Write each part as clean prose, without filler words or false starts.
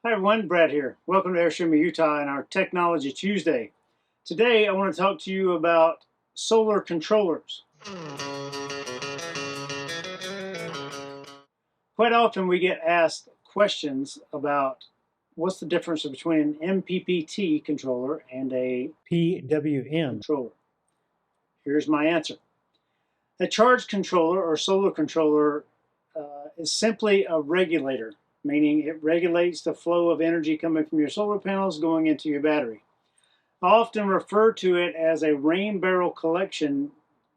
Hi everyone, Brad here. Welcome to Airstream of Utah and our Technology Tuesday. Today I want to talk to you about solar controllers. Quite often we get asked questions about what's the difference between an MPPT controller and a PWM controller. Here's my answer. A charge controller or solar controller is simply a regulator, meaning it regulates the flow of energy coming from your solar panels going into your battery. I often refer to it as a rain barrel collection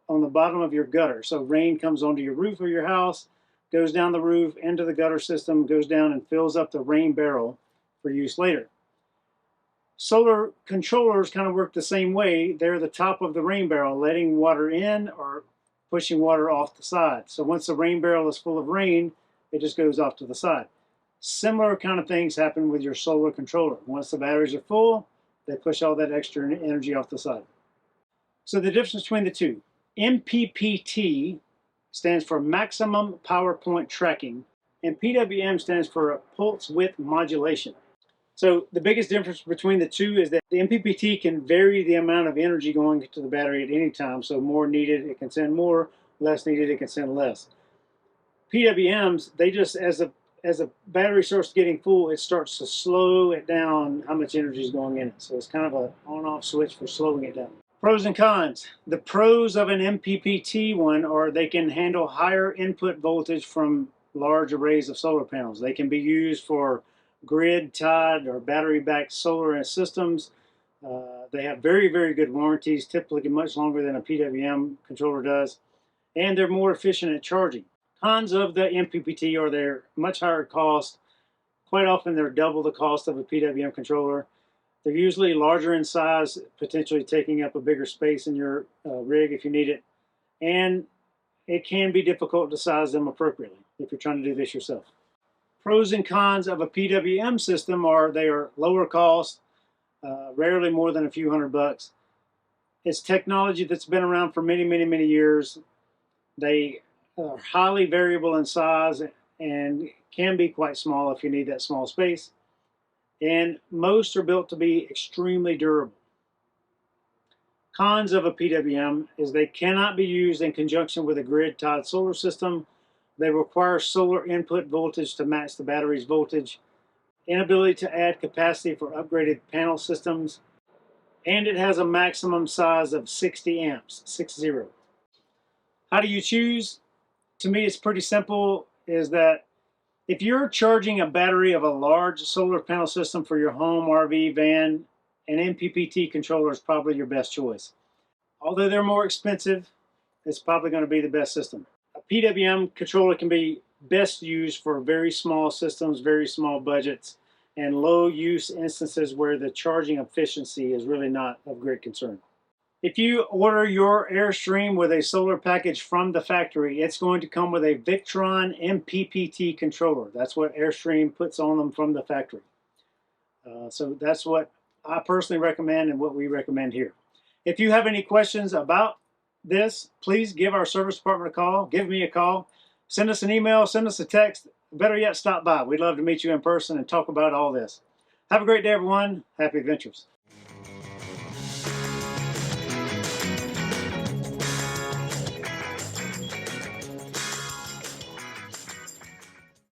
on the bottom of your gutter. So rain comes onto your roof of your house, goes down the roof, into the gutter system, goes down and fills up the rain barrel for use later. Solar controllers kind of work the same way. They're the top of the rain barrel, letting water in or pushing water off the side. So once the rain barrel is full of rain, it just goes off to the side. Similar kind of things happen with your solar controller. Once the batteries are full, they push all that extra energy off the side. So the difference between the two, MPPT stands for Maximum Power Point Tracking, and PWM stands for Pulse Width Modulation. So the biggest difference between the two is that the MPPT can vary the amount of energy going to the battery at any time. So more needed, it can send more, less needed, it can send less. PWMs, they just, as a battery starts getting full, it starts to slow it down how much energy is going in it. So it's kind of an on-off switch for slowing it down. Pros and cons. The pros of an MPPT one are they can handle higher input voltage from large arrays of solar panels. They can be used for grid-tied or battery-backed solar systems. They have very, very good warranties, typically much longer than a PWM controller does, and they're more efficient at charging. Cons of the MPPT are they're much higher cost. Quite often they're double the cost of a PWM controller. They're usually larger in size, potentially taking up a bigger space in your rig if you need it. And it can be difficult to size them appropriately if you're trying to do this yourself. Pros and cons of a PWM system are they are lower cost, rarely more than a few $100. It's technology that's been around for many, many, many years. They are highly variable in size and can be quite small if you need that small space. And most are built to be extremely durable. Cons of a PWM is they cannot be used in conjunction with a grid-tied solar system. They require solar input voltage to match the battery's voltage, inability to add capacity for upgraded panel systems, and it has a maximum size of 60 amps, 60. How do you choose? To me, it's pretty simple, is that if you're charging a battery of a large solar panel system for your home, RV, van, an MPPT controller is probably your best choice. Although they're more expensive, it's probably going to be the best system. A PWM controller can be best used for very small systems, very small budgets, and low use instances where the charging efficiency is really not of great concern. If you order your Airstream with a solar package from the factory, it's going to come with a Victron MPPT controller. That's what Airstream puts on them from the factory. So that's what I personally recommend and what we recommend here. If you have any questions about this, please give our service department a call. Give me a call. Send us an email. Send us a text. Better yet, stop by. We'd love to meet you in person and talk about all this. Have a great day, everyone. Happy adventures.